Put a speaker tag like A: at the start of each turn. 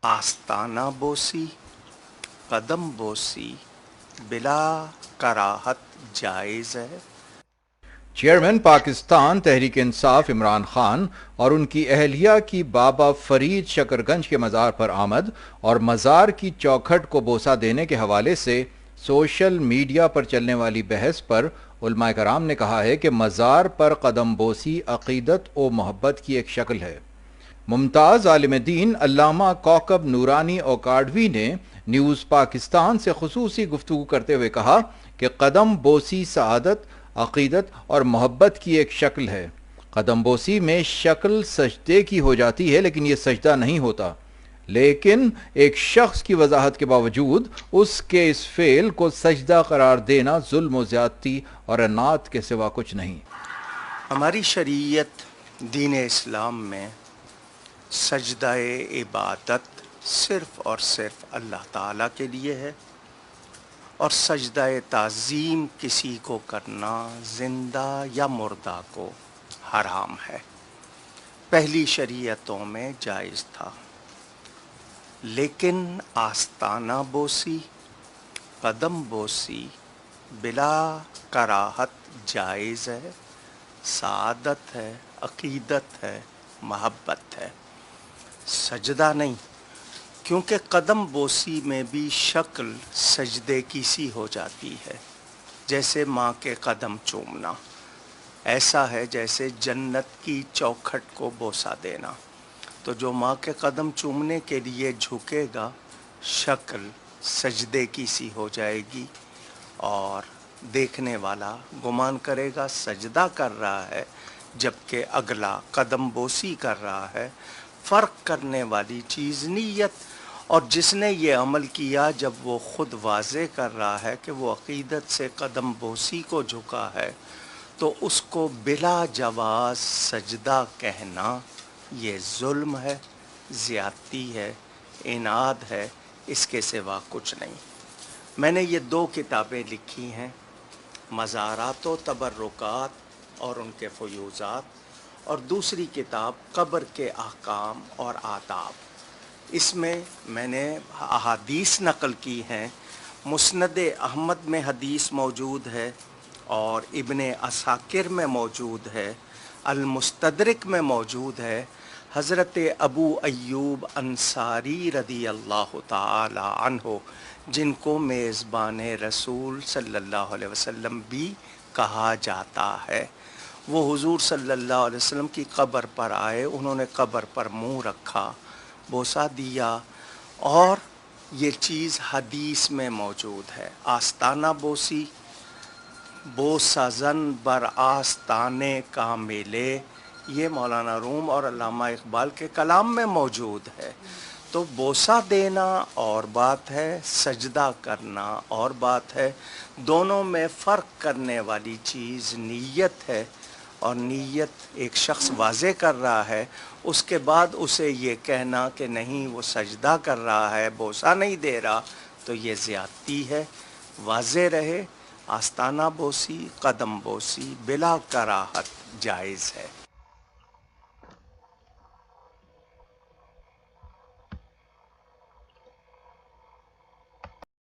A: آستانہ بوسی، قدم بوسی بلا کراہت جائز ہے۔
B: چیئرمین پاکستان تحریک انصاف عمران خان اور ان کی اہلیہ کی بابا فرید شکرگنج کے مزار پر آمد اور مزار کی چوکھٹ کو بوسہ دینے کے حوالے سے سوشل میڈیا پر چلنے والی بحث پر علماء کرام نے کہا ہے کہ مزار پر قدم بوسی عقیدت و محبت کی ایک شکل ہے۔ ممتاز عالم دین علامہ کوکب نورانی اوکاڈوی نے نیوز پاکستان سے خصوصی گفتگو کرتے ہوئے کہا کہ قدم بوسی سعادت، عقیدت اور محبت کی ایک شکل ہے۔ قدم بوسی میں شکل سجدے کی ہو جاتی ہے لیکن یہ سجدہ نہیں ہوتا، لیکن ایک شخص کی وضاحت کے باوجود اس کے اس فعل کو سجدہ قرار دینا ظلم و زیادتی اور عناد کے سوا کچھ نہیں۔
A: ہماری شریعت دین اسلام میں سجدہ عبادت صرف اور صرف اللہ تعالیٰ کے لیے ہے، اور سجدہ تعظیم کسی کو کرنا زندہ یا مردہ کو حرام ہے۔ پہلی شریعتوں میں جائز تھا، لیکن آستانہ بوسی، قدم بوسی بلا کراہت جائز ہے، سعادت ہے، عقیدت ہے، محبت ہے، سجدہ نہیں۔ کیونکہ قدم بوسی میں بھی شکل سجدے کی سی ہو جاتی ہے، جیسے ماں کے قدم چومنا، ایسا ہے جیسے جنت کی چوکھٹ کو بوسہ دینا۔ تو جو ماں کے قدم چومنے کے لیے جھکے گا، شکل سجدے کی سی ہو جائے گی، اور دیکھنے والا گمان کرے گا سجدہ کر رہا ہے جبکہ اگلا قدم بوسی کر رہا ہے۔ فرق کرنے والی چیز نیت، اور جس نے یہ عمل کیا جب وہ خود واضح کر رہا ہے کہ وہ عقیدت سے قدم بوسی کو جھکا ہے، تو اس کو بلا جواز سجدہ کہنا یہ ظلم ہے، زیادتی ہے، عناد ہے، اس کے سوا کچھ نہیں۔ میں نے یہ 2 کتابیں لکھی ہیں، مزارات و تبرکات اور ان کے فیوضات، اور دوسری کتاب قبر کے احکام اور آداب۔ اس میں نے احادیث نقل کی ہیں۔ مسند احمد میں حدیث موجود ہے، اور ابن عساکر میں موجود ہے، المستدرک میں موجود ہے۔ حضرت ابو ایوب انصاری رضی اللہ تعالی عنہ، جن کو میزبان رسول صلی اللہ علیہ وسلم بھی کہا جاتا ہے، وہ حضور صلی اللہ علیہ وسلم کی قبر پر آئے، انہوں نے قبر پر منہ رکھا، بوسہ دیا، اور یہ چیز حدیث میں موجود ہے۔ آستانہ بوسی، بوسہ زن بر آستانے کا ملے، یہ مولانا روم اور علامہ اقبال کے کلام میں موجود ہے۔ تو بوسہ دینا اور بات ہے، سجدہ کرنا اور بات ہے، دونوں میں فرق کرنے والی چیز نیت ہے، اور نیت ایک شخص واضح کر رہا ہے، اس کے بعد اسے یہ کہنا کہ نہیں وہ سجدہ کر رہا ہے، بوسہ نہیں دے رہا، تو یہ زیادتی ہے۔ واضح رہے، آستانہ بوسی، قدم بوسی بلا کراہت جائز ہے۔